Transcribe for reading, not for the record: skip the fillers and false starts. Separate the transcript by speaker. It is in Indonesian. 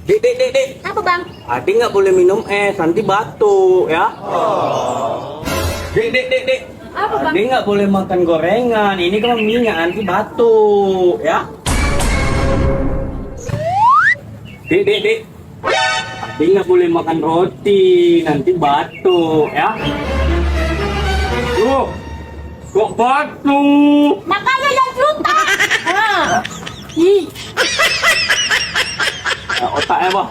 Speaker 1: Dek.
Speaker 2: Apa bang?
Speaker 1: Adik nggak boleh minum es, nanti batuk ya. Dek.
Speaker 2: Apa bang?
Speaker 1: Adik nggak boleh makan gorengan, ini kan minyak nanti batuk ya. Dek. Adik nggak boleh makan roti, nanti batuk ya. Tuh, kok batuk?
Speaker 2: Makanya yang juta. Ih.
Speaker 1: Otaknya, Bang.